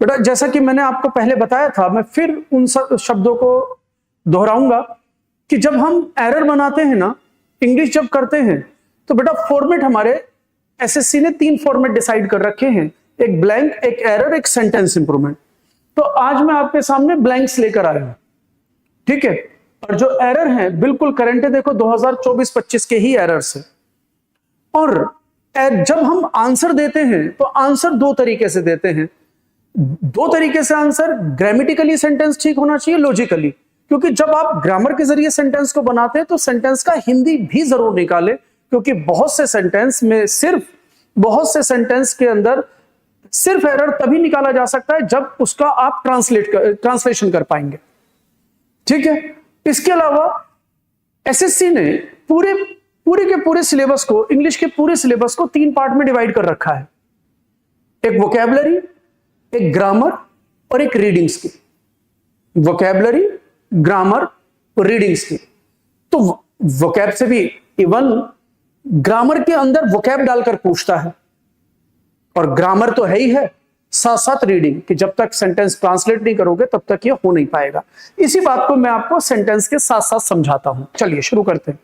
बेटा जैसा कि मैंने आपको पहले बताया था, मैं फिर उन शब्दों को दोहराऊंगा कि जब हम एरर बनाते हैं ना, इंग्लिश जब करते हैं, तो बेटा फॉर्मेट हमारे एसएससी ने 3 फॉर्मेट डिसाइड कर रखे हैं, एक ब्लैंक, एक एरर, एक सेंटेंस इंप्रूवमेंट। तो आज मैं आपके सामने ब्लैंक्स लेकर आया हूं, ठीक है। और जो एरर है बिल्कुल करंट है, देखो 2024-25 के ही एरर्स है। और जब हम आंसर देते हैं तो आंसर 2 तरीके से देते हैं। 2 तरीके से आंसर, ग्रामेटिकली सेंटेंस ठीक होना चाहिए, लॉजिकली, क्योंकि जब आप ग्रामर के जरिए सेंटेंस को बनाते हैं तो सेंटेंस का हिंदी भी जरूर निकाले, क्योंकि बहुत से सेंटेंस के अंदर सिर्फ एरर तभी निकाला जा सकता है जब उसका आप ट्रांसलेशन कर पाएंगे, ठीक है। इसके अलावा एसएससी ने पूरे के पूरे सिलेबस को, इंग्लिश के पूरे सिलेबस को 3 पार्ट में डिवाइड कर रखा है, एक वोकैबुलरी, एक ग्रामर और एक रीडिंग्स की। वोकैबुलरी, ग्रामर और रीडिंग्स की। तो वोकैब से भी इवन ग्रामर के अंदर वोकैब डालकर पूछता है, और ग्रामर तो है ही है, साथ साथ रीडिंग, कि जब तक सेंटेंस ट्रांसलेट नहीं करोगे तब तक ये हो नहीं पाएगा। इसी बात को मैं आपको सेंटेंस के साथ साथ समझाता हूं। चलिए शुरू करते हैं।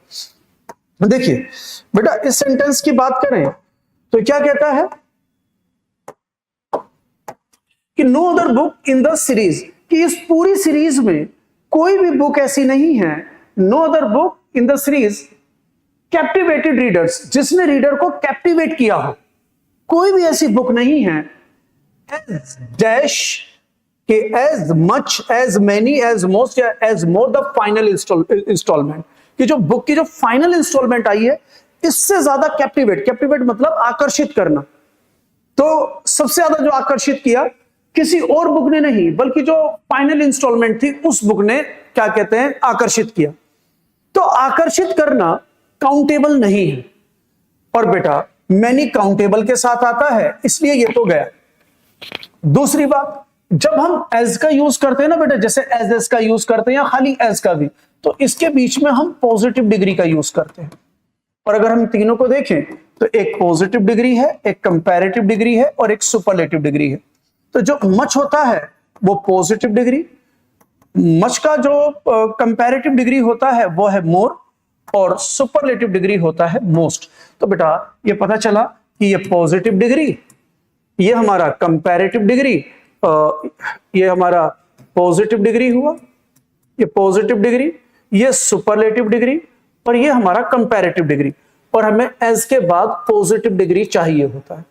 देखिए बेटा, इस सेंटेंस की बात करें तो क्या कहता है कि no other book in the series, कि इस पूरी सीरीज में कोई भी बुक ऐसी नहीं है, no other book in the series captivated readers, जिसने रीडर को कैप्टिवेट किया हो। कोई भी ऐसी बुक नहीं है एज डैश के as much, as many, as most या as more the final instalment, कि जो बुक की जो फाइनल इंस्टॉलमेंट आई है इससे ज्यादा कैप्टिवेट मतलब आकर्षित करना। तो सबसे ज्यादा जो आकर्षित किया किसी और बुक ने नहीं, बल्कि जो फाइनल इंस्टॉलमेंट थी उस बुक ने क्या कहते हैं, आकर्षित किया। तो आकर्षित करना काउंटेबल नहीं है, और बेटा मैनी काउंटेबल के साथ आता है, इसलिए ये तो गया। दूसरी बात, जब हम एज का यूज करते हैं ना बेटा, जैसे एज का यूज करते हैं या खाली एज का भी, तो इसके बीच में हम पॉजिटिव डिग्री का यूज करते हैं। और अगर हम तीनों को देखें तो एक पॉजिटिव डिग्री है, एक कंपैरेटिव डिग्री है और एक सुपरलेटिव डिग्री है। तो जो मच होता है वो पॉजिटिव डिग्री, मच का जो कंपैरेटिव डिग्री होता है वो है मोर, और सुपरलेटिव डिग्री होता है मोस्ट। तो बेटा ये पता चला कि ये पॉजिटिव डिग्री, ये हमारा कंपैरेटिव डिग्री, ये हमारा पॉजिटिव डिग्री हुआ, ये पॉजिटिव डिग्री, ये सुपरलेटिव डिग्री, और ये हमारा कंपैरेटिव डिग्री। और हमें एज के बाद पॉजिटिव डिग्री चाहिए होता है,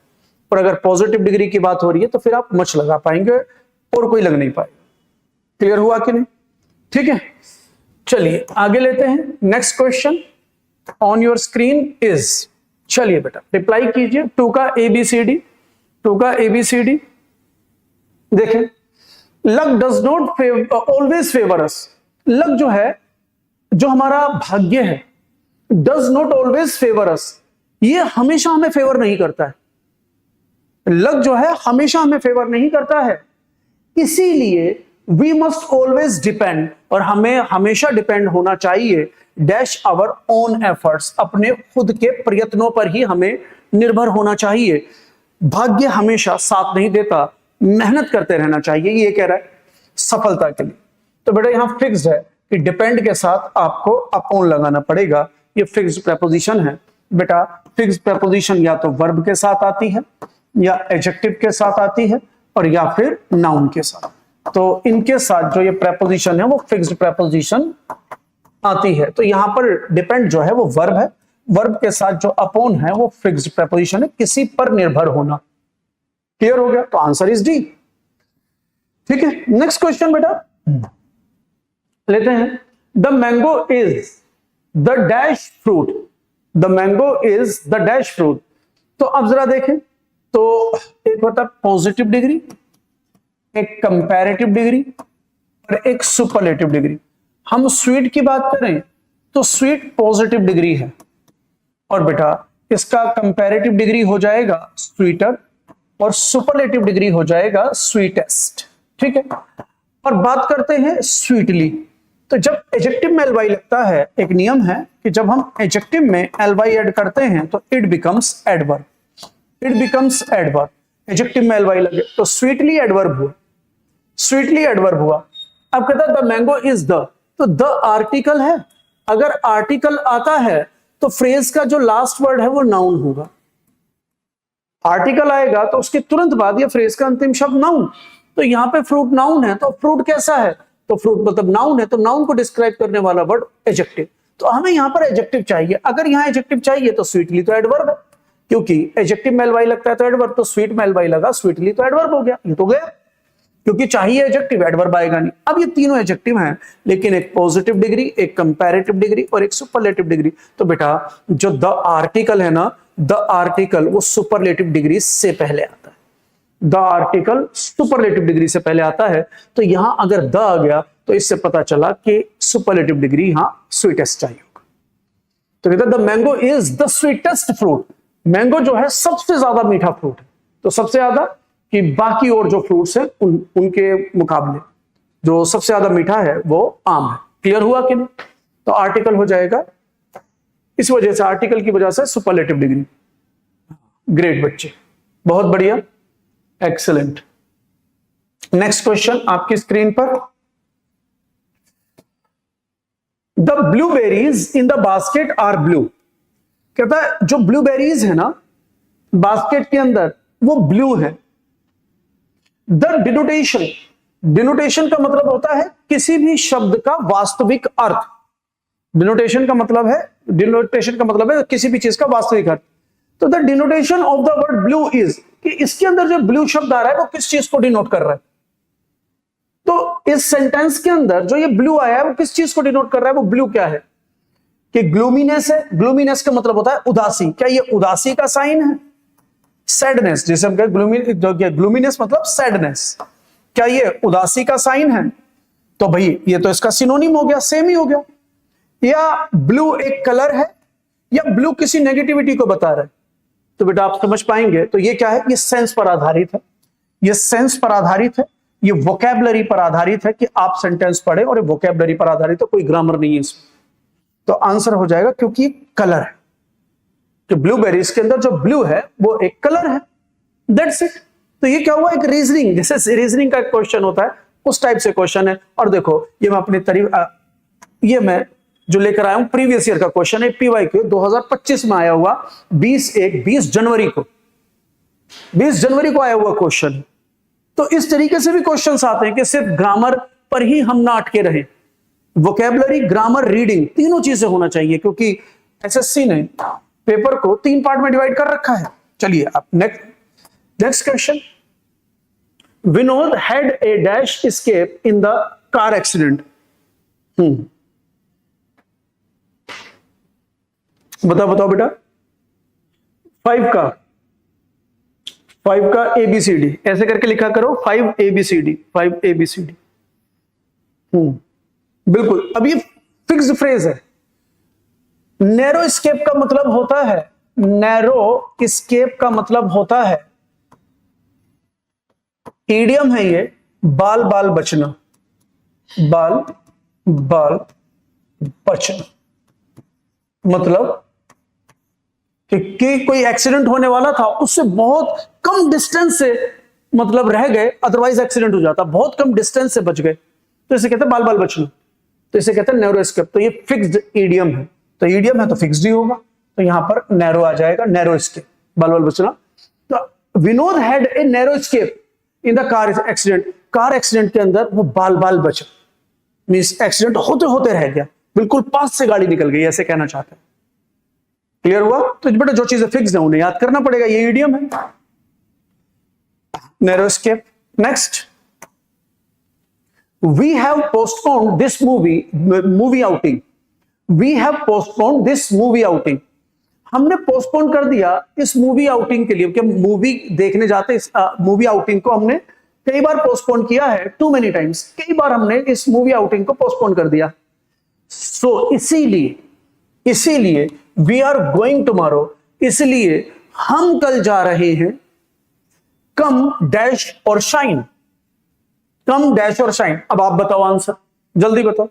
और अगर पॉजिटिव डिग्री की बात हो रही है तो फिर आप मच लगा पाएंगे और कोई लग नहीं पाएगा। क्लियर हुआ कि नहीं? ठीक है, चलिए आगे लेते हैं। Next question on your screen is, चलिए बेटा रिप्लाई कीजिए। 2 का ABCD, 2 का ABCD देखें। Luck does not always favour us, luck जो है, जो हमारा भाग्य है, डज नॉट ऑलवेज फेवर अस, ये हमेशा हमें फेवर नहीं करता है। लक जो है हमेशा हमें फेवर नहीं करता है, इसीलिए वी मस्ट ऑलवेज डिपेंड, और हमें हमेशा डिपेंड होना चाहिए डैश आवर ओन एफर्ट्स, अपने खुद के प्रयत्नों पर ही हमें निर्भर होना चाहिए। भाग्य हमेशा साथ नहीं देता, मेहनत करते रहना चाहिए, ये कह रहा है सफलता के लिए। तो बेटा यहां फिक्स्ड है कि डिपेंड के साथ आपको अपॉन लगाना पड़ेगा, ये फिक्स्ड प्रेपोजिशन है। बेटा फिक्स्ड प्रेपोजिशन या तो वर्ब के साथ आती है, या एडजेक्टिव के साथ आती है, और या फिर नाउन के साथ। तो इनके साथ जो ये प्रेपोजिशन है वो फिक्स्ड प्रेपोजिशन आती है। तो यहां पर डिपेंड जो है वो वर्ब है, वर्ब के साथ जो अपॉन है वो फिक्स्ड प्रेपोजिशन है, किसी पर निर्भर होना। क्लियर हो गया? तो आंसर इज डी। ठीक है, नेक्स्ट क्वेश्चन बेटा लेते हैं। The mango is the dash fruit, the mango is the dash fruit. तो अब जरा देखें, तो एक होता है पॉजिटिव डिग्री, एक कंपैरेटिव डिग्री और एक सुपरलेटिव डिग्री। हम स्वीट की बात करें तो स्वीट पॉजिटिव डिग्री है, और बेटा इसका कंपैरेटिव डिग्री हो जाएगा स्वीटर, और सुपरलेटिव डिग्री हो जाएगा स्वीटेस्ट। ठीक है, और बात करते हैं स्वीटली। तो जब एडजेक्टिव में ly लगता है, एक नियम है कि जब हम एडजेक्टिव में ly ऐड करते हैं तो it becomes adverb, it becomes adverb. Adjective में एलवाई लगे तो स्वीटली एडवर्ब हुआ, स्वीटली एडवर्ब हुआ। अब कहता है द मैंगो इज द, तो द आर्टिकल है, अगर आर्टिकल आता है तो फ्रेज का जो लास्ट वर्ड है वो नाउन होगा। आर्टिकल आएगा तो उसके तुरंत बाद ये फ्रेज का अंतिम शब्द नाउन, तो यहां पे फ्रूट नाउन है, तो फ्रूट कैसा है, तो फ्रूट मतलब नाउन है, तो नाउन को डिस्क्राइब करने वाला वर्ड एडजेक्टिव। तो हमें यहां पर एडजेक्टिव चाहिए, अगर यहां एडजेक्टिव चाहिए तो स्वीटली तो एडवर्ब है, क्योंकि एडजेक्टिव में एलवाई लगता है तो एडवर्ब, तो स्वीट में एलवाई लगा, स्वीटली तो एडवर्ब हो गया, ये तो गया, क्योंकि चाहिए एडजेक्टिव, एडवर्ब आएगा नहीं। अब ये तीनों एडजेक्टिव हैं, लेकिन एक पॉजिटिव डिग्री, एक कंपैरेटिव डिग्री और एक सुपरलेटिव डिग्री। तो बेटा जो द आर्टिकल है ना, द आर्टिकल वो सुपरलेटिव डिग्री से पहले आता है, द आर्टिकल सुपरलेटिव डिग्री से पहले आता है। तो यहां अगर द आ गया तो इससे पता चला कि सुपरलेटिव डिग्री यहां स्वीटेस्ट चाहिए होगा। तो कहते the mango is the sweetest fruit, mango जो है सबसे ज्यादा मीठा फ्रूट है, तो सबसे ज्यादा कि बाकी और जो फ्रूट्स हैं उनके मुकाबले जो सबसे ज्यादा मीठा है वो आम है। क्लियर हुआ कि नहीं? तो आर्टिकल हो जाएगा, इस वजह से आर्टिकल की वजह से सुपरलेटिव डिग्री। ग्रेट बच्चे, बहुत बढ़िया, एक्सीलेंट। नेक्स्ट क्वेश्चन आपकी स्क्रीन पर, the blueberries in the basket are blue. कहता है जो ब्लूबेरीज है ना बास्केट के अंदर वो ब्लू है। द डिनोटेशन, डिनोटेशन का मतलब होता है किसी भी शब्द का वास्तविक अर्थ, डिनोटेशन का मतलब है, डिनोटेशन का मतलब है किसी भी चीज का वास्तविक अर्थ। तो the denotation of the word blue is, कि इसके अंदर जो ब्लू शब्द आ रहा है वो किस चीज को डिनोट कर रहा है। तो इस सेंटेंस के अंदर जो ये ब्लू आया है वो किस चीज को डिनोट कर रहा है, वो ब्लू क्या है, कि ग्लूमीनेस है। ग्लूमीनेस का मतलब होता है उदासी, क्या ये उदासी का साइन है? सैडनेस, जिसे हम कहते ग्लूमीनेस मतलब सैडनेस, क्या ये उदासी का साइन है? तो भाई ये तो इसका सिनोनिम हो गया, सेम ही हो गया। या ब्लू एक कलर है, या ब्लू किसी नेगेटिविटी को बता रहा है, तो बेटा आप समझ पाएंगे। तो ये क्या है, ये सेंस पर आधारित है, ये सेंस पर आधारित है, ये वोकैबुलरी पर आधारित है कि आप सेंटेंस पढ़े, और ये वोकैबुलरी पर आधारित है, कोई ग्रामर नहीं है इसमें। तो आंसर हो जाएगा क्योंकि कलर है, कि ब्लूबेरीज के अंदर जो ब्लू है वो एक कलर है, दैट्स इट। तो ये क्या हुआ, एक रीजनिंग, जैसे रीजनिंग का क्वेश्चन होता है उस टाइप से क्वेश्चन है। और देखो ये मैं अपने ये मैं जो लेकर आया हूं प्रीवियस ईयर का क्वेश्चन है, पीवाईक्यू 2025 में आया हुआ, 20 जनवरी को, 20 जनवरी को आया हुआ क्वेश्चन। तो इस तरीके से भी क्वेश्चंस आते हैं कि सिर्फ ग्रामर पर ही हम ना अटके रहें, वोकैबुलरी, ग्रामर, रीडिंग तीनों चीजें होना चाहिए, क्योंकि एसएससी ने पेपर को 3 पार्ट में डिवाइड कर रखा है। चलिए अब next question, Vinod had a dash escape in the car accident. बताओ बेटा, 5 का ABCD ऐसे करके लिखा करो, 5 ABCD, 5 ABCD। बिल्कुल, अब ये फिक्स्ड फ्रेज है। नैरो स्केप का मतलब होता है, नैरो स्केप का मतलब होता है, ईडियम है ये, बाल बाल बचना, बाल बाल बचना, मतलब कि कोई एक्सीडेंट होने वाला था, उससे बहुत कम डिस्टेंस से मतलब रह गए, अदरवाइज एक्सीडेंट हो जाता, बहुत कम डिस्टेंस से बच गए, तो इसे कहते हैं बाल बाल बचना, तो इसे कहते हैं नैरो एस्केप। तो ये फिक्स्ड ईडियम है, तो ईडियम है तो फिक्स्ड ही होगा, तो यहां पर नैरो आ जाएगा, नैरो एस्केप, बाल बाल बचना। तो Vinod had a narrow escape in the car accident, car accident के अंदर वो बाल बाल बचा, मींस एक्सीडेंट होते होते रह गया, बिल्कुल पास से गाड़ी निकल गई, ऐसे कहना चाहते हैं। क्लियर हुआ? तो बेटा जो चीजें फिक्स्ड है उन्हें याद करना पड़ेगा, ये ईडियम है, narrow escape. Next, we have postponed this movie outing, we have postponed this movie outing, हमने पोस्टपोन कर दिया इस मूवी आउटिंग के लिए, कि मूवी देखने जाते, इस मूवी आउटिंग को हमने कई बार पोस्टपोन किया है, टू मेनी टाइम्स, कई बार हमने इस मूवी आउटिंग को पोस्टपोन कर दिया। सो इसीलिए वी आर गोइंग टुमारो, इसलिए हम कल जा रहे हैं, कम डैश और शाइन, कम डैश और शाइन। अब आप बताओ आंसर, जल्दी बताओ।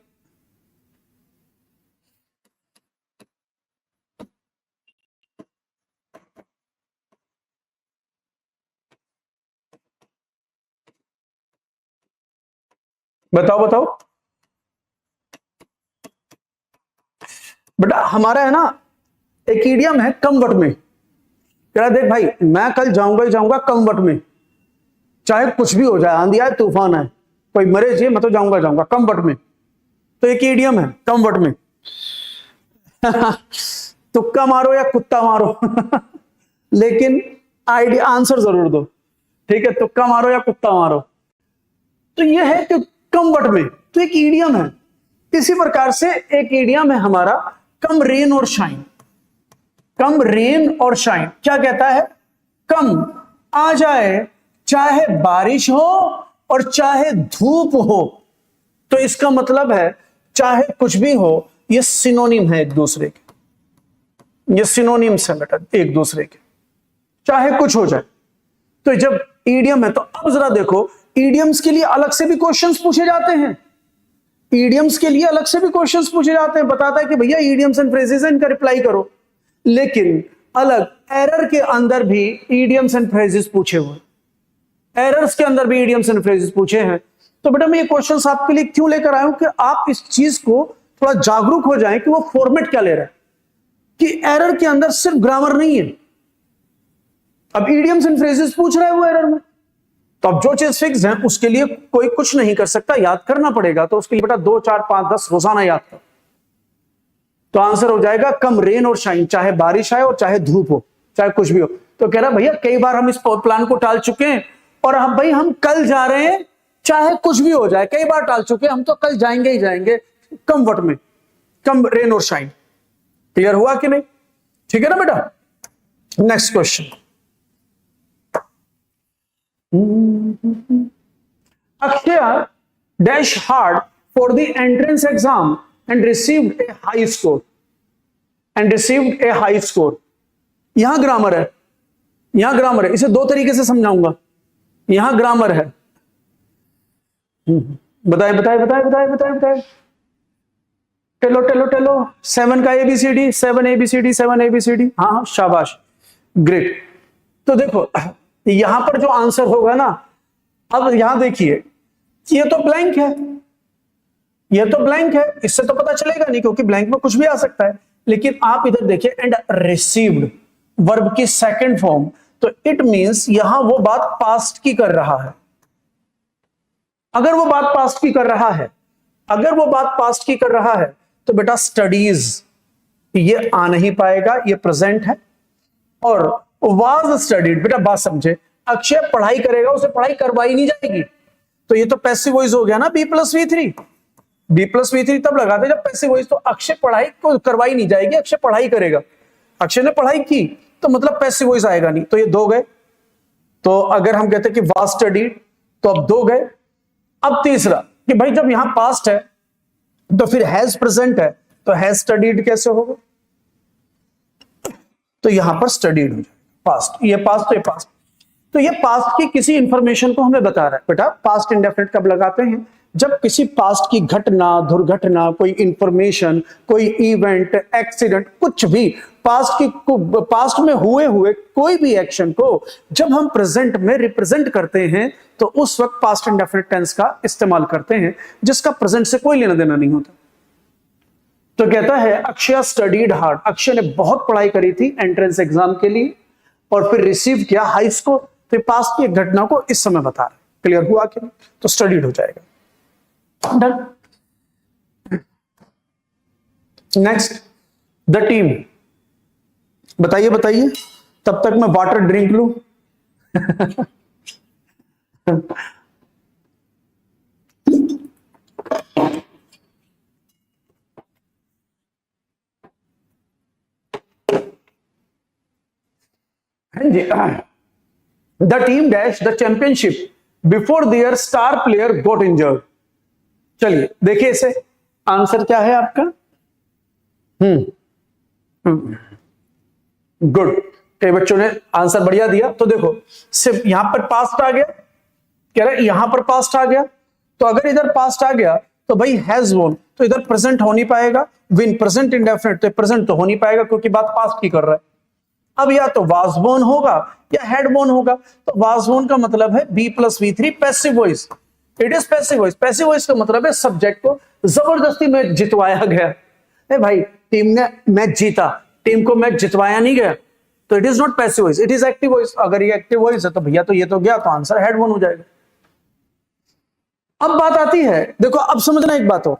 बताओ बताओ बेटा। हमारा है ना एक इडियम है कमवट में, कह रहा देख भाई मैं कल जाऊंगा ही जाऊंगा कमवट में, चाहे कुछ भी हो जाए, आंधी आए तूफान आए, कोई मरे जी, मैं तो जाऊंगा जाऊंगा कमवट में। तो एक इडियम है कमवट में। तुक्का मारो या कुत्ता मारो लेकिन आइडिया आंसर जरूर दो, ठीक है? तुक्का मारो या कुत्ता मारो। तो यह है कि कमवट में, तो एक इडियम है। इसी प्रकार से एक इडियम है हमारा कम रेन और शाइन। कम रेन और शाइन क्या कहता है? कम आ जाए, चाहे बारिश हो और चाहे धूप हो। तो इसका मतलब है चाहे कुछ भी हो, ये सिनोनिम है एक दूसरे के, ये सिनोनिम्स है बेटा एक दूसरे के, चाहे कुछ हो जाए। तो जब ईडियम है, तो अब जरा देखो ईडियम्स के लिए अलग से भी क्वेश्चंस पूछे जाते हैं। ईडियम्स के लिए अलग से भी क्वेश्चंस पूछे जाते हैं, बताता है कि भैया ईडियम्स एंड फ्रेजेस इनका रिप्लाई करो। लेकिन अलग एरर के अंदर भी ईडियम्स एंड फ्रेजेस पूछे हुए, एरर्स के अंदर भी ईडियम्स एंड फ्रेजेस पूछे हैं। तो बेटा मैं ये क्वेश्चंस आपके लिए क्यों लेकर आया हूं कि आप इस चीज को थोड़ा जागरूक हो जाएं कि वो फॉर्मेट क्या ले रहा है, कि एरर के अंदर सिर्फ ग्रामर नहीं है। अब ईडियम्स एंड फ्रेजेस पूछ रहा है वो एरर में, तो अब जो चीज फिक्स है उसके लिए कोई कुछ नहीं कर सकता, याद करना पड़ेगा। तो उसके लिए बेटा 2 4 5 10 रोजाना याद कर, तो आंसर हो जाएगा कम रेन और शाइन, चाहे बारिश आए और चाहे धूप हो, चाहे कुछ भी हो। तो कह रहा भैया कई बार हम इस प्लान को टाल चुके हैं, और हम भाई हम कल जा रहे हैं, चाहे कुछ भी हो जाए, कई बार टाल चुके हैं, हम तो कल जाएंगे ही जाएंगे कमवट में, कम रेन और शाइन। क्लियर हुआ कि नहीं? ठीक है ना बेटा। Next question, Akshay dash hard for the entrance exam and received A high score, and received A high score. यहां ग्रामर है, यहां ग्रामर है, इसे 2 तरीके से समझाऊंगा। यहां ग्रामर है, बताए बताए बताए बताए बताए बताए, टेलो टेलो टेलो, 7 का ABCD, 7 ABCD, 7 ABCD। हाँ शाबाश, ग्रेट। तो देखो यहां पर जो आंसर होगा ना, अब यहां देखिए ये तो ब्लैंक है, ये तो ब्लैंक है, इससे तो पता चलेगा नहीं क्योंकि ब्लैंक में कुछ भी आ सकता है। लेकिन आप इधर देखिए, एंड रिसीव्ड वर्ब की सेकंड फॉर्म, तो इट मींस यहां वो बात पास्ट की कर रहा है। अगर वो बात पास्ट की कर रहा है, अगर वो बात पास्ट की कर रहा है, तो बेटा स्टडीज ये आ नहीं पाएगा, ये प्रेजेंट है। और वाज स्टडीड, बेटा बात समझे, अक्षय पढ़ाई करेगा, उसे पढ़ाई करवाई नहीं जाएगी, तो ये तो पैसिव वॉइस हो गया ना, B+V3। B+V3 तब लगाते जब पैसिव वॉइस। तो अक्षय पढ़ाई को करवाई नहीं जाएगी, अक्षय पढ़ाई करेगा। अक्षय ने पढ़ाई की तो मतलब पैसिव वॉइस आएगा नहीं, तो ये 2 गए। तो अगर हम कहते कि वाज स्टडीड, तो अब 2 गए। अब तीसरा कि भाई जब यहां पास्ट है तो फिर हैज प्रेजेंट है, तो हैज स्टडीड कैसे होगा? तो यहां पर स्टडीड हो जाएगा, पास्ट, ये पास्ट तो ये पास्ट। तो ये पास्ट की किसी इंफॉर्मेशन को हमें बता रहा है। बेटा पास्ट इंडेफिनिट कब लगाते हैं? जब किसी पास्ट की घटना, दुर्घटना, कोई इंफॉर्मेशन, कोई इवेंट, एक्सीडेंट, कुछ भी पास्ट में हुए कोई भी एक्शन को जब हम प्रेजेंट में रिप्रेजेंट करते हैं, तो उस वक्त पास्ट इंडेफिनिट टेंस का इस्तेमाल करते हैं, जिसका प्रेजेंट से कोई लेना देना नहीं होता। तो कहता है अक्षय स्टडीड हार्ड, अक्षय ने बहुत पढ़ाई करी थी एंट्रेंस एग्जाम के लिए, और फिर रिसीव किया हाई स्कोर। तो पास्ट की घटना को इस समय बता रहे। क्लियर हुआ कि नहीं? तो स्टडीड हो जाएगा। डन। Next, the team. बताइए बताइए, तब तक मैं वाटर ड्रिंक लूं। The team dash the championship before their star player got injured. चलिए देखिए इसे, आंसर क्या है आपका? गुड, कई बच्चों ने आंसर बढ़िया दिया। तो देखो सिर्फ यहां पर पास्ट आ गया, कह रहा है यहां पर पास्ट आ गया, तो अगर इधर पास्ट आ गया तो भाई हैज वोन, तो इधर प्रेजेंट हो नहीं पाएगा। विन प्रेजेंट इंडेफिनिट, तो प्रेजेंट तो हो नहीं पाएगा क्योंकि बात पास्ट की कर रहा है। अब या तो वाज बोर्न होगा या हैड बोर्न होगा। तो वाज बोर्न का मतलब है B+V3 passive voice, it is passive voice. Passive voice का मतलब है सब्जेक्ट को जबरदस्ती में जितवाया गया। ए भाई टीम ने मैच जीता, टीम को मैच जितवाया नहीं गया, तो it is not passive voice, it is active voice. अगर ये एक्टिव वॉइस है तो भैया तो ये तो गया, तो आंसर हेड वन हो जाएगा। अब बात आती है, देखो अब समझना एक बात हो,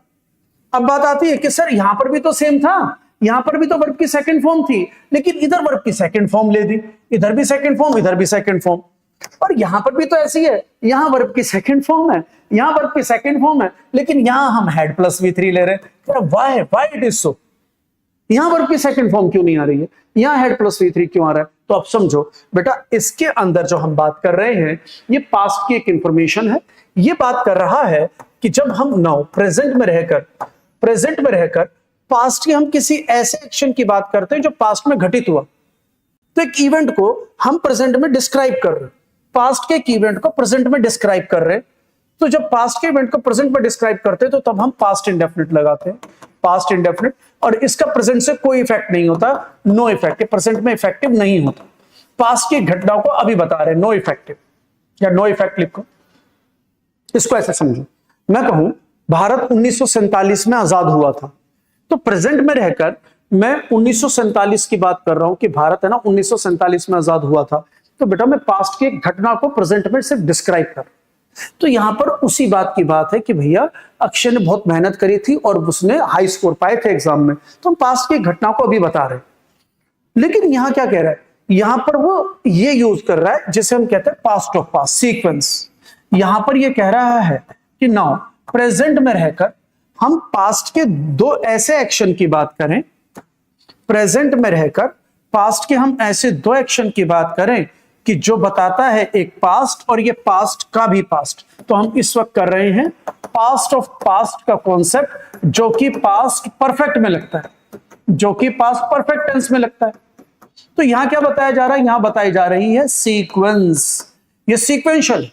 अब बात आती है कि सर यहां पर भी तो सेम था, यहां पर भी तो वर्ब की सेकंड फॉर्म थी, लेकिन इधर वर्ब की सेकंड फॉर्म ले दी, इधर भी सेकंड फॉर्म, इधर भी सेकंड फॉर्म, और यहां पर भी तो ऐसी है, यहां वर्ब की सेकंड फॉर्म है, यहां वर्ब की सेकंड फॉर्म है, लेकिन यहां हम हेड प्लस V3 ले रहे हैं। Why it is so? यहां वर्ब की सेकंड फॉर्म क्यों नहीं आ रही है, यहां हेड प्लस V3 क्यों आ रहा है? तो अब समझो बेटा, इसके अंदर जो हम बात कर रहे हैं ये पास्ट की एक इंफॉर्मेशन है। ये बात कर रहा है कि जब हम नाउ प्रेजेंट में रहकर पास्ट के हम किसी ऐसे एक्शन की बात करते हैं जो पास्ट में घटित हुआ, तो एक इवेंट को हम प्रेजेंट में डिस्क्राइब कर रहे हैं, पास्ट के एक इवेंट को प्रेजेंट में डिस्क्राइब कर रहे हैं। तो जब पास्ट के इवेंट को प्रेजेंट में डिस्क्राइब करते हैं तो तब हम पास्ट इंडेफिनिट लगाते हैं, पास्ट इंडेफिनिट, और इसका प्रेजेंट से कोई इफेक्ट नहीं होता, नो इफेक्ट, प्रेजेंट में इफेक्टिव नहीं होता। पास्ट की घटनाओं को अभी बता रहे हैं, नो इफेक्टिव या नो इफेक्ट लिखो। इसको ऐसे समझो, मैं कहूं भारत 1947 में आजाद हुआ था, तो प्रेजेंट में रहकर मैं 1947 की बात कर रहा हूं कि भारत है ना 1947 में आजाद हुआ था, तो बेटा मैं पास्ट की एक घटना को प्रेजेंट में सिर्फ डिस्क्राइब कर, तो यहां पर उसी बात की बात है कि भैया अक्षय ने बहुत मेहनत करी थी और उसने हाई स्कोर पाए थे एग्जाम में, तो हम पास्ट की घटना को अभी बता रहे हैं। लेकिन यहां क्या कह रहा है, यहां पर वो ये यूज कर रहा है जिसे हम कहते हैं पास्ट ऑफ पास्ट सीक्वेंस। यहां पर ये कह रहा है कि नाउ प्रेजेंट में रहकर हम पास्ट के दो ऐसे एक्शन की बात करें, प्रेजेंट में रहकर पास्ट के हम ऐसे दो एक्शन की बात करें कि जो बताता है एक पास्ट और ये पास्ट का भी पास्ट। तो हम इस वक्त कर रहे हैं पास्ट ऑफ पास्ट का कॉन्सेप्ट, जो कि पास्ट परफेक्ट में लगता है, जो कि पास्ट परफेक्ट टेंस में लगता है। तो यहां क्या बताया जा रहा है, यहां बताई जा रही है सीक्वेंस, ये सीक्वेंशियल।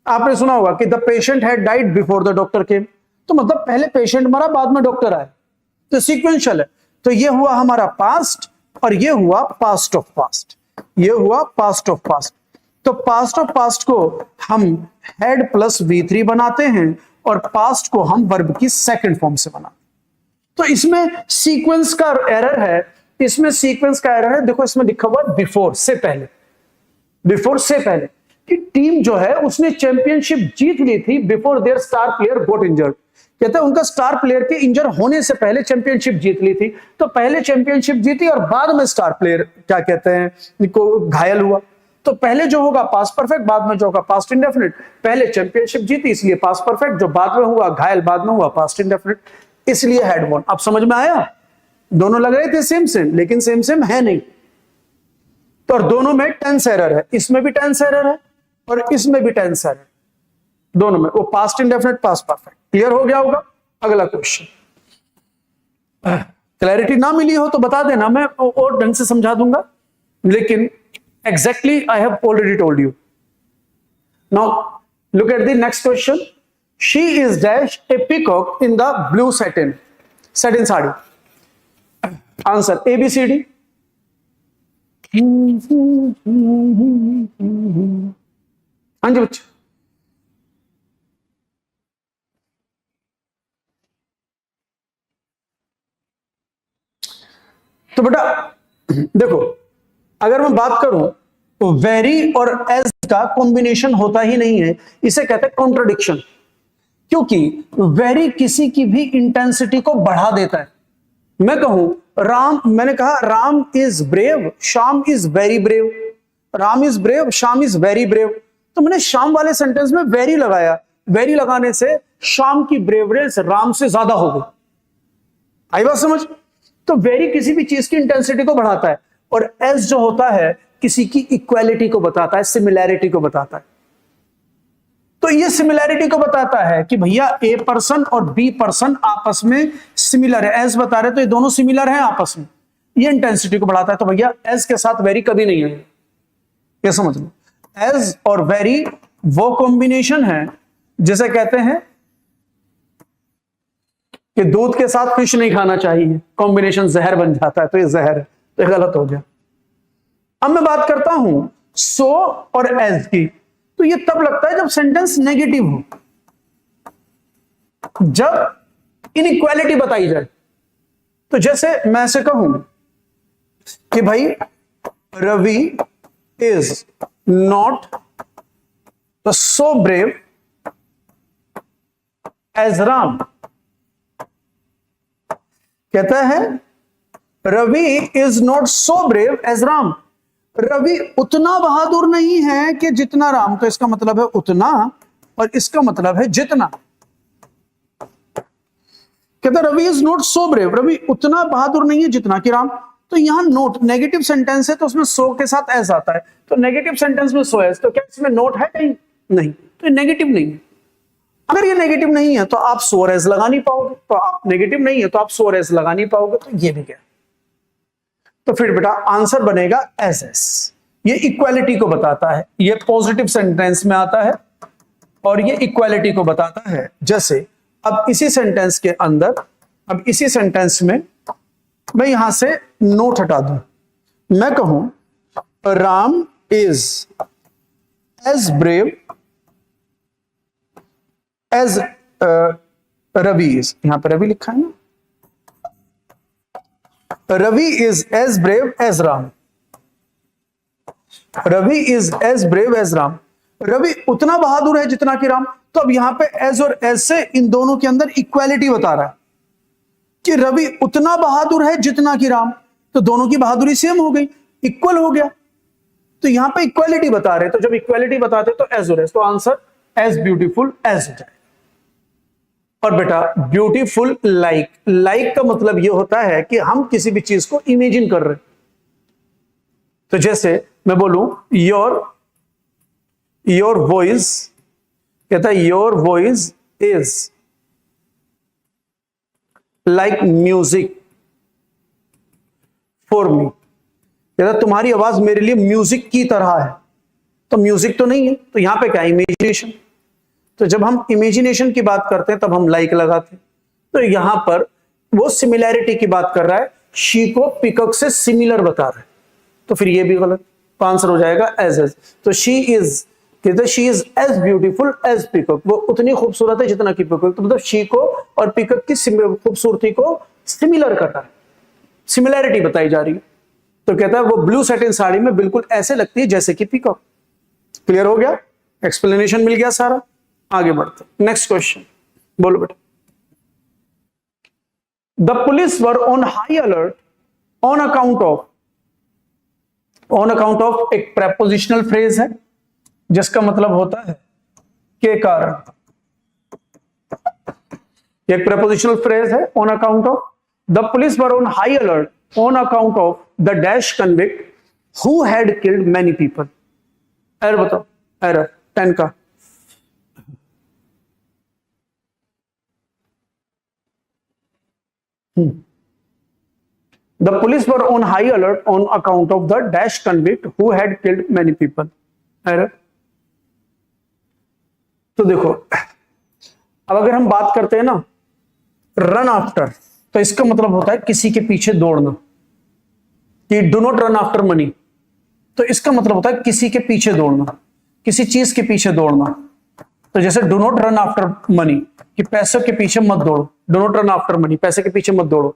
आपने सुना होगा कि the patient had died before the doctor केम, तो मतलब पहले पेशेंट मरा बाद में डॉक्टर आया, तो सीक्वेंशियल है। तो ये हुआ हमारा पास्ट और ये हुआ पास्ट ऑफ पास्ट, ये हुआ पास्ट ऑफ पास्ट। तो पास्ट ऑफ पास्ट को हम हेड प्लस V3 बनाते हैं और पास्ट को हम वर्ब की सेकंड फॉर्म से बनाते हैं। तो इसमें सीक्वेंस का एरर है, इसमें सीक्वेंस का एरर है। देखो इसमें लिखा हुआ बिफोर से पहले, बिफोर से पहले कि टीम जो है उसने चैंपियनशिप जीत ली थी before their star player got injured. कहते हैं उनका स्टार प्लेयर के इंजर होने से पहले चैंपियनशिप जीत ली थी, तो पहले चैंपियनशिप जीती और बाद में स्टार प्लेयर क्या कहते हैं को घायल हुआ। तो पहले जो होगा पास्ट परफेक्ट, बाद में जो होगा पास्ट इंडेफिनिट। पहले चैंपियनशिप जीती इसलिए पास्ट परफेक्ट, जो बाद में हुआ घायल बाद में हुआ पास्ट इंडेफिनिट, इसलिए हेड वन। अब समझ में आया? दोनों लग रहे थे सेम सेम, लेकिन सेम सेम है नहीं। तो दोनों में टेंस एरर है, इसमें भी टेंस एरर है और इसमें भी टेंस एरर, दोनों में। वो past indefinite past perfect. Clear हो गया होगा? अगला क्वेश्चन। क्लैरिटी ना मिली हो तो बता देना, मैं और ढंग से समझा दूंगा, लेकिन exactly I have already told you. Now look at the next question. She is dash A peacock in the blue satin sari. Answer ABCD। हाँ जी बच्चे, तो बेटा देखो, अगर मैं बात करूं तो वेरी और एज का कॉम्बिनेशन होता ही नहीं है, इसे कहते हैं कॉन्ट्रडिक्शन। क्योंकि वेरी किसी की भी इंटेंसिटी को बढ़ा देता है। मैं कहूं राम, मैंने कहा Ram is brave, Shyam is very brave, Ram is brave, Shyam is very brave. तो मैंने श्याम वाले सेंटेंस में वेरी लगाया, वेरी लगाने से श्याम की ब्रेवनेस राम से ज्यादा हो गई। आई बात समझ? तो वेरी किसी भी चीज की इंटेंसिटी को बढ़ाता है, और एस जो होता है किसी की इक्वालिटी को बताता है, सिमिलैरिटी को बताता है। तो ये सिमिलैरिटी को बताता है कि भैया ए पर्सन और बी पर्सन आपस में सिमिलर है, एस बता रहे तो ये दोनों सिमिलर हैं आपस में, ये इंटेंसिटी को बढ़ाता है। तो भैया एस के साथ वेरी कभी नहीं है, ये समझ लो। एस और वेरी वो कॉम्बिनेशन है जिसे कहते हैं कि दूध के साथ फिश नहीं खाना चाहिए, कॉम्बिनेशन जहर बन जाता है, तो ये जहर है, तो ये गलत हो गया। अब मैं बात करता हूं सो और एज की। तो ये तब लगता है जब सेंटेंस नेगेटिव हो, जब इनइक्वालिटी बताई जाए, तो जैसे मैं ऐसे कहूं कि भाई Ravi is not so brave as Ram. कहता है Ravi is not so brave as Ram, Ravi उतना बहादुर नहीं है कि जितना राम। तो इसका मतलब है उतना, और इसका मतलब है जितना। कहता Ravi is not so brave, Ravi उतना बहादुर नहीं है जितना कि राम। तो यहां नोट नेगेटिव सेंटेंस है, तो उसमें सो के साथ एस आता है। तो नेगेटिव सेंटेंस में सो एस, तो क्या इसमें नोट है कहीं? नहीं, तो ये नेगेटिव नहीं है। अगर ये नेगेटिव नहीं है तो आप सो एस लगा नहीं पाओगे, तो आप नेगेटिव नहीं है तो आप सो एस लगा नहीं पाओगे, तो ये भी क्या। तो फिर बेटा आंसर बनेगा एस एस। ये इक्वालिटी को बताता है, ये पॉजिटिव सेंटेंस में आता है और ये इक्वालिटी को बताता है। जैसे अब इसी सेंटेंस के अंदर, अब इसी सेंटेंस में मैं यहां से नोट हटा दूं, मैं कहूं Ram is as brave as Ravi is. यहां पर रवि लिखा है ना, Ravi is as brave as Ram, Ravi is as brave as Ram, Ravi उतना बहादुर है जितना कि राम। तो अब यहां पे एज और एज से इन दोनों के अंदर इक्वालिटी बता रहा है कि रवि उतना बहादुर है जितना कि राम, तो दोनों की बहादुरी सेम हो गई, इक्वल हो गया। तो यहां पे इक्वालिटी बता रहे, तो जब इक्वालिटी बताते तो एज और एज, तो आंसर एज ब्यूटीफुल एज हो जाए। और बेटा ब्यूटीफुल लाइक, लाइक का मतलब यह होता है कि हम किसी भी चीज को इमेजिन कर रहे। तो जैसे मैं बोलूं योर वॉइस, कहता है your voice is like music for me, कहता तुम्हारी आवाज मेरे लिए म्यूजिक की तरह है। तो म्यूजिक तो नहीं है, तो यहां पे क्या है? इमेजिनेशन। तो जब हम इमेजिनेशन की बात करते हैं तब हम लाइक लगाते हैं। तो यहां पर वो सिमिलैरिटी की बात कर रहा है, शी को पिकॉक से सिमिलर बता रहा है, तो फिर ये भी गलत। तो आंसर हो जाएगा एज एज। तो शी इज, कहते she is as beautiful as peacock, वो उतनी खूबसूरत है जितना कि पिकॉक। तो मतलब शी को और पिकॉक की खूबसूरती को सिमिलर कर रहा है, सिमिलैरिटी बताई जा रही है। तो कहता है वो ब्लू सैटिन साड़ी में बिल्कुल ऐसे लगती है जैसे कि पीकॉक। क्लियर हो गया? एक्सप्लेनेशन मिल गया सारा। आगे बढ़ते, नेक्स्ट क्वेश्चन बोलो बेटा। The police were on high alert on account of, on account of एक प्रेपोजिशनल फ्रेज है जिसका मतलब होता है के कारण। एक प्रेपोजिशनल फ्रेज है on account of. The police were on high alert on account of the dash convict who had killed many people. Error बताओ, एरर 10 का। The police were on high alert on account of the dash convict who had killed many people. Error. तो देखो, अब अगर हम बात करते हैं ना रन आफ्टर, तो इसका मतलब होता है किसी के पीछे दौड़ना, कि do not run after money. तो इसका मतलब होता है किसी के पीछे दौड़ना, किसी चीज के पीछे दौड़ना। तो जैसे do not run after money, कि पैसों के पीछे मत दौड़ो, do not run after money, पैसे के पीछे मत दौड़ो।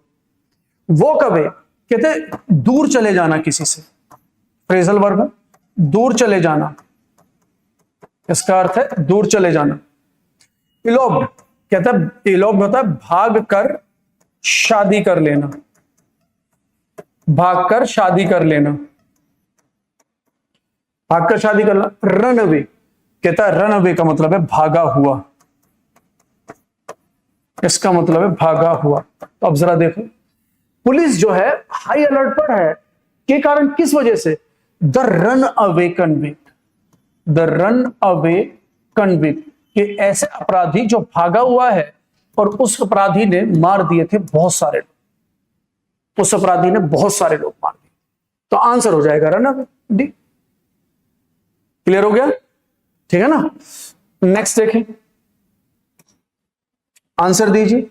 वो कब है? कहते दूर चले जाना किसी से, फ्रेजल वर्ब है, दूर चले जाना, इसका अर्थ है दूर चले जाना। इलोब्ड, कहता है इलोब्ड होता है भाग कर शादी कर लेना, भाग कर शादी कर लेना, भाग कर शादी करना। रन अवे, कहता है रन अवे का मतलब है भागा हुआ, इसका मतलब है भागा हुआ। तो अब जरा देखो, पुलिस जो है हाई अलर्ट पर है के कारण, किस वजह से? The run away convict, the run away convict, कि ऐसे अपराधी जो भागा हुआ है और उस अपराधी ने मार दिए थे बहुत सारे लोग, उस अपराधी ने बहुत सारे लोग मार दिए। तो आंसर हो जाएगा रन अवे, डी। क्लियर हो गया? ठीक है ना। नेक्स्ट देखें, आंसर दीजिए।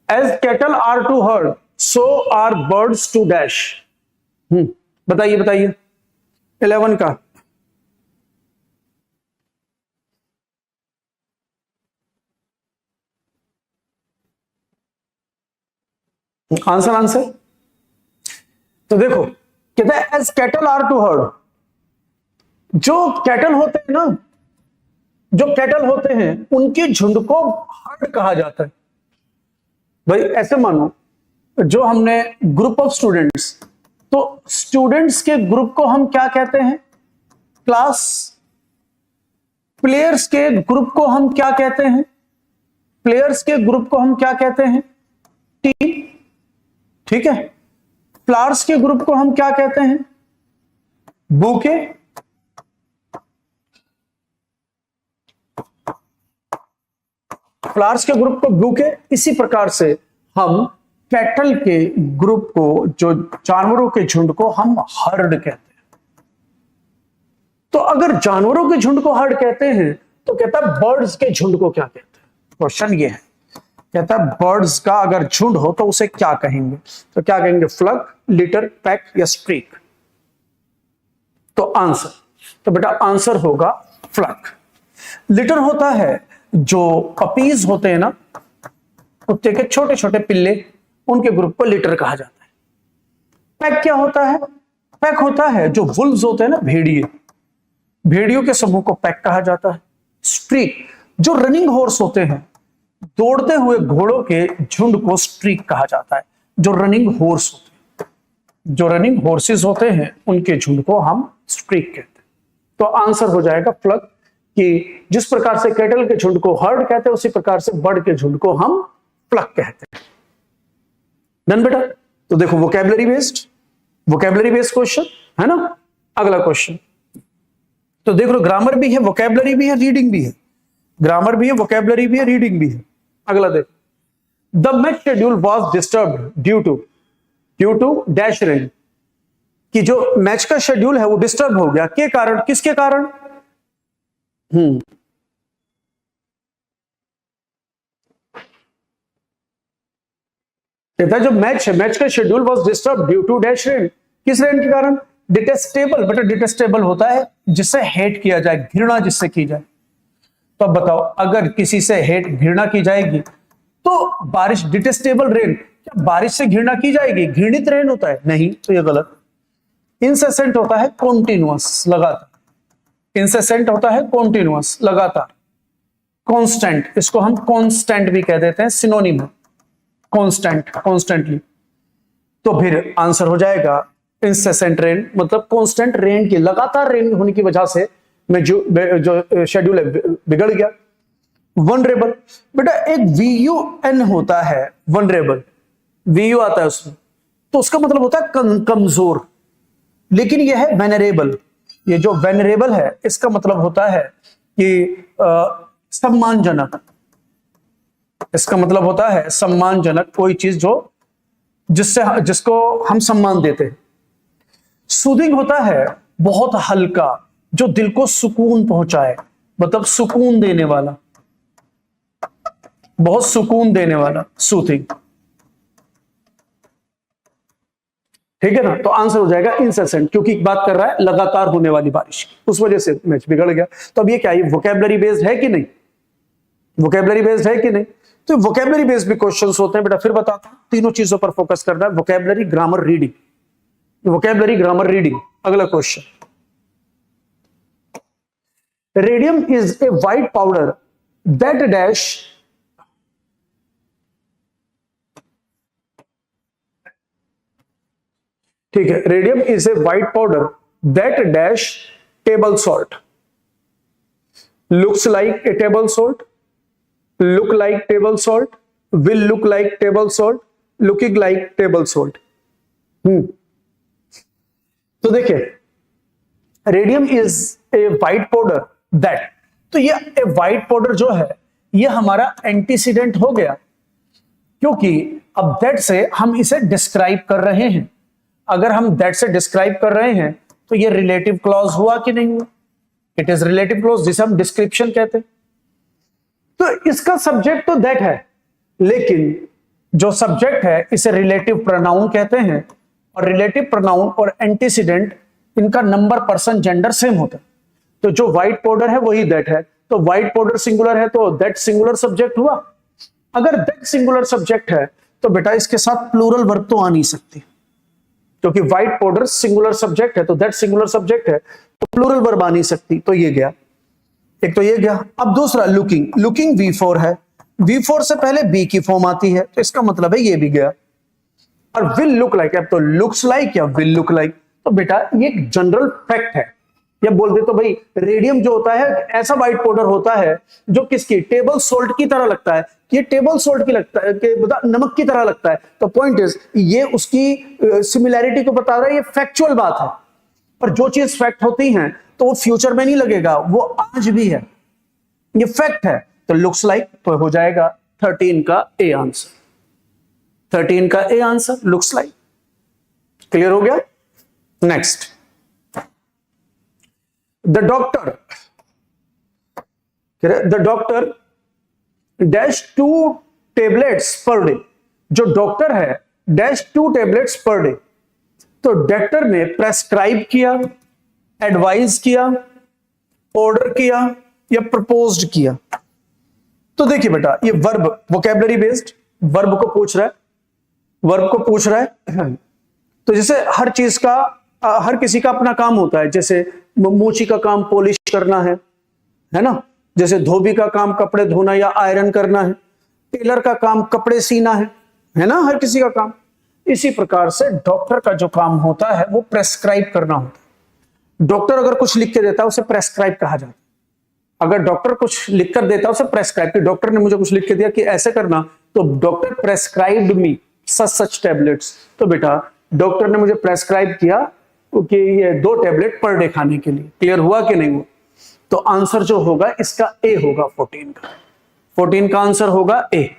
As cattle are to herd so are birds to dash. बताइए बताइए 11 का। Answer answer. तो देखो कहता है as cattle are to herd, जो कैटल होते हैं ना, जो कैटल होते हैं उनके झुंड को हर्ड कहा जाता है। भाई ऐसे मानो जो हमने ग्रुप ऑफ स्टूडेंट्स, तो स्टूडेंट्स के ग्रुप को हम क्या कहते हैं? क्लास। प्लेयर्स के ग्रुप को हम क्या कहते हैं? प्लेयर्स के ग्रुप को हम क्या कहते हैं? टीम। ठीक है। फ्लावर्स के ग्रुप को हम क्या कहते हैं? बुके। फ्लावर्स के ग्रुप को बुके। इसी प्रकार से हम कैटल के ग्रुप को, जो जानवरों के झुंड को, हम हर्ड कहते हैं। तो अगर जानवरों के झुंड को हर्ड कहते हैं तो कहता है बर्ड्स के झुंड को क्या कहते हैं? क्वेश्चन ये है, कहता है बर्ड्स का अगर झुंड हो तो उसे क्या कहेंगे? तो क्या कहेंगे? फ्लक, लिटर, पैक या स्ट्रीक? तो आंसर, तो बेटा आंसर होगा फ्लक। लिटर होता है जो पपीज होते हैं ना, कुत्ते के छोटे छोटे पिल्ले, उनके ग्रुप को लिटर कहा जाता है। पैक क्या होता है? पैक होता है जो वुल्व्स होते हैं ना, भेड़िए, भेड़ियों के समूह को पैक कहा जाता है। स्ट्रीक जो रनिंग हॉर्स होते हैं, दौड़ते हुए घोड़ों के झुंड को स्ट्रीक कहा जाता है। जो रनिंग हॉर्स होते हैं, जो रनिंग हॉर्सेस होते हैं, उनके झुंड को हम स्ट्रीक कहते हैं। तो आंसर हो जाएगा फ्लक, कि जिस प्रकार से कैटल के झुंड को हर्ड कहते हैं, उसी प्रकार से बर्ड के झुंड को हम फ्लक कहते हैं। डन बेटा। तो देखो वोकैबुलरी बेस्ड क्वेश्चन है ना। अगला क्वेश्चन तो देख लो, ग्रामर भी है, वोकैबुलरी भी है, रीडिंग भी है। ग्रामर भी है, वोकैबुलरी भी है, रीडिंग भी है। अगला देखो, the match schedule was disturbed due to dash rain, कि जो मैच का शेड्यूल है वो डिस्टर्ब हो गया, के कारण? किसके कारण? कहता है जो मैच है, मैच का schedule was disturb due to dash rain. किस रेन के कारण? डिटेस्टेबल। बेटा डिटेस्टेबल होता है जिससे हेट किया जाए, घृणा जिससे की जाए। तो अब बताओ, अगर किसी से हेट, घृणा की जाएगी तो बारिश, डिटेस्टेबल रेन, क्या बारिश से घृणा की जाएगी? घृणित रेन होता है? नहीं, तो ये गलत। इंसेसेंट होता है कॉन्टिन्यूअस, लगातार। इंसेसेंट होता है कॉन्टिन्यूअस, लगातार। कॉन्स्टेंट, इसको हम कॉन्स्टेंट भी कह देते हैं, सिनोनिम है कॉन्स्टेंट, कॉन्स्टेंटली। तो फिर आंसर हो जाएगा इंसेसेंट रेन, मतलब कॉन्स्टेंट रेन की, लगातार रेन होने की वजह से में जो शेड्यूल है बिगड़ गया। वनरेबल, बेटा एक VUN होता है, वनरेबल, VU आता है उसमें, तो उसका मतलब होता है कमजोर। लेकिन यह है वेनरेबल, ये जो वेनरेबल है इसका मतलब होता है कि सम्मानजनक। इसका मतलब होता है सम्मानजनक, कोई चीज जो जिसको हम सम्मान देते हैं। सूदिंग होता है बहुत हल्का, जो दिल को सुकून पहुंचाए, मतलब सुकून देने वाला, बहुत सुकून देने वाला, सूदिंग। ठीक है ना। तो आंसर हो जाएगा इंसेसेंट, क्योंकि बात कर रहा है लगातार होने वाली बारिश की, उस वजह से मैच बिगड़ गया। तो अब ये क्या, ये वोकैबुलरी बेस्ड है कि नहीं? वोकैबुलरी बेस्ड है कि नहीं? तो वोकैबुलरी बेस्ड भी क्वेश्चंस होते हैं बेटा। फिर बताता हूं, तीनों चीजों पर फोकस करना है, vocabulary, grammar, reading. Vocabulary, grammar, reading. अगला question, radium is a white powder that dash, ठीक है, radium is a white powder that dash table salt, looks like a table salt, look like table salt, will look like table salt, looking like table salt। तो देखिए, radium is a white powder that, तो ये ए white powder जो है ये हमारा antecedent हो गया, क्योंकि अब दैट से हम इसे डिस्क्राइब कर रहे हैं। अगर हम दैट से डिस्क्राइब कर रहे हैं तो ये रिलेटिव क्लॉज हुआ कि नहीं हुआ? इट इज रिलेटिव क्लॉज, जिसे हम डिस्क्रिप्शन कहते हैं। तो इसका सब्जेक्ट तो दैट है, लेकिन जो सब्जेक्ट है इसे रिलेटिव प्रोनाउन कहते हैं, और रिलेटिव प्रोनाउन और एंटीसीडेंट, इनका नंबर, पर्सन, जेंडर सेम होता है। तो जो व्हाइट पाउडर है वही दैट है, तो व्हाइट पाउडर सिंगुलर है तो दैट सिंगुलर सब्जेक्ट हुआ। अगर दैट सिंगुलर सब्जेक्ट है तो बेटा इसके साथ प्लूरल वर्ब तो आ नहीं सकती, क्योंकि व्हाइट पाउडर सिंगुलर सब्जेक्ट है, तो दैट सिंगुलर सब्जेक्ट है, तो प्लूरल वर्ब आ नहीं सकती, तो ये गया, एक तो ये गया। अब दूसरा लुकिंग, लुकिंग V4 है, V4 से पहले बी की फॉर्म आती है, तो इसका मतलब है ये भी गया। और विल लुक लाइक, अब तो लुक्स लाइक या विल लुक लाइक, तो बेटा ये एक जनरल फैक्ट है। या बोल दे तो भाई रेडियम जो होता है ऐसा व्हाइट पाउडर होता है जो किसकी, टेबल सोल्ट की तरह लगता है, ये टेबल सोल्ट की लगता है कि नमक की तरह लगता है। तो पॉइंट इज ये उसकी सिमिलैरिटी को बता रहा है, ये फैक्चुअल बात है। पर जो चीज फैक्ट होती है तो वो फ्यूचर में नहीं लगेगा, वो आज भी है, ये फैक्ट है। तो लुक्स लाइक तो हो जाएगा 13 का ए आंसर, 13 का A answer looks like. Clear हो गया? Next, the doctor dash 2 tablets per day, जो डॉक्टर है डैश 2 टेबलेट्स पर डे, तो डॉक्टर ने प्रेस्क्राइब किया, एडवाइज किया, ऑर्डर किया या प्रपोज्ड किया। तो देखिए बेटा ये वर्ब वोकैबुलरी बेस्ड वर्ब को पूछ रहा है, वर्ब को पूछ रहा है। तो जैसे हर चीज का हर किसी का अपना काम होता है, जैसे मोची का काम पॉलिश करना है ना, जैसे धोबी का काम कपड़े धोना या आयरन करना है, टेलर का काम कपड़े सीना है ना, हर किसी का काम। इसी प्रकार से डॉक्टर का जो काम होता है वो प्रेस्क्राइब करना होता है। डॉक्टर अगर कुछ लिख के देता है उसे प्रेस्क्राइब कहा जाता है। अगर डॉक्टर कुछ लिख कर देता है उसे प्रेस्क्राइब, कि डॉक्टर ने मुझे कुछ लिख के दिया कि ऐसे करना, तो डॉक्टर प्रेस्क्राइब्ड मी सच टैबलेट्स। तो बेटा डॉक्टर ने मुझे प्रेस्क्राइब किया कि ये 2 टैबलेट पर डे खाने के लिए। क्लियर हुआ कि नहीं हुआ? तो आंसर जो होगा इसका ए होगा 14 का, 14 का आंसर होगा ए।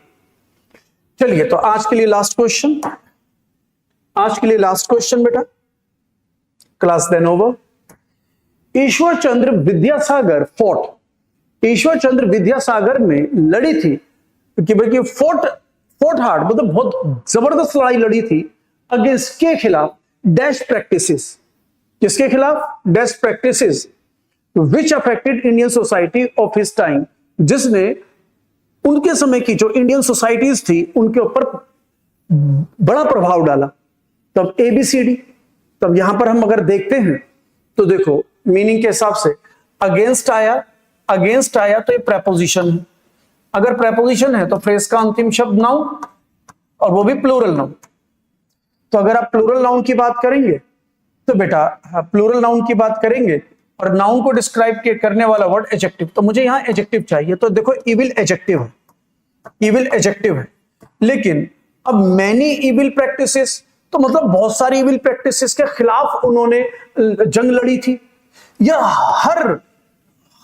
चलिए तो आज के लिए लास्ट क्वेश्चन, आज के लिए लास्ट क्वेश्चन बेटा, class then over. Ishwar Chandra Vidyasagar fort, Ishwar Chandra Vidyasagar में लड़ी थी कि भाई फोर्ट हार्ड, मतलब बहुत जबरदस्त लड़ाई लड़ी थी अगेंस्ट के खिलाफ डैश प्रैक्टिसेस, किसके खिलाफ? Dash practices which affected Indian society of his time, जिसने उनके समय की जो इंडियन सोसाइटीज थी उनके ऊपर बड़ा प्रभाव डाला। तब ABCD, तब यहां पर हम अगर देखते हैं तो देखो मीनिंग के हिसाब से अगेंस्ट आया, अगेंस्ट आया तो ये प्रेपोजिशन है, अगर प्रेपोजिशन है तो फ्रेज का अंतिम शब्द नाउन, और वो भी प्लूरल नाउन। तो अगर आप प्लूरल नाउन की बात करेंगे तो बेटा प्लूरल नाउन की बात करेंगे और नाउन को डिस्क्राइब करने वाला वर्ड एडजेक्टिव, तो मुझे यहां एडजेक्टिव चाहिए। तो देखो इविल एडजेक्टिव है, इविल एडजेक्टिव है। लेकिन अब मैनी इविल प्रैक्टिसेस, तो मतलब बहुत सारी इविल प्रैक्टिसेस के खिलाफ उन्होंने जंग लड़ी थी, या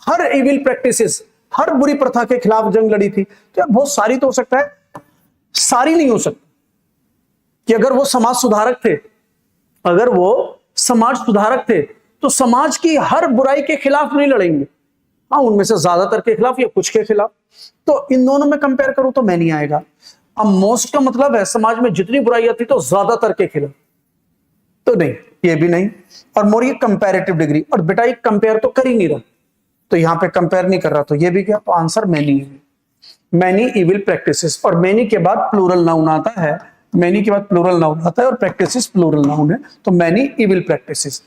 हर इविल प्रैक्टिसेस, हर बुरी प्रथा के खिलाफ जंग लड़ी थी। तो बहुत सारी तो हो सकता है, सारी नहीं हो सकती। कि अगर वो समाज सुधारक थे, अगर वो समाज सुधारक थे तो समाज की हर बुराई के खिलाफ नहीं लड़ेंगे, हाँ उनमें से ज्यादातर के खिलाफ या कुछ के खिलाफ। तो इन दोनों में कंपेयर करूं तो मैं नहीं आएगा। अब मोस्ट का मतलब है समाज में जितनी बुराइयां थी तो ज्यादातर के खिलाफ, तो नहीं, ये भी नहीं। और मोर ये कंपैरेटिव डिग्री, और बेटा ये कंपेयर तो कर ही नहीं रहा, तो यहां पे कंपेयर नहीं कर रहा, तो ये भी क्या, तो आंसर मैनी है, मैनी इविल प्रैक्टिसेस। और मैनी के बाद प्लूरल नाउन आता है, मैनी के बाद प्लूरल नाउन आता है और प्रैक्टिसेस प्लूरल नाउन है, तो मैनी इविल प्रैक्टिसेस।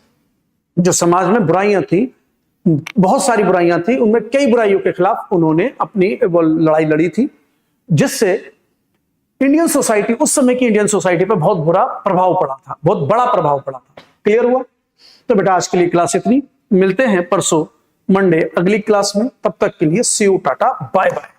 जो समाज में बुराइयां थी, बहुत सारी बुराइयां थी, उनमें कई बुराइयों के खिलाफ उन्होंने अपनी वो लड़ाई लड़ी थी, जिससे इंडियन सोसाइटी, उस समय की इंडियन सोसाइटी पे बहुत बुरा प्रभाव पड़ा था, बहुत बड़ा प्रभाव पड़ा था। क्लियर हुआ? तो बेटा आज के लिए क्लास इतनी, मिलते हैं परसों मंडे अगली क्लास में, तब तक के लिए सी यू, टाटा, बाय बाय।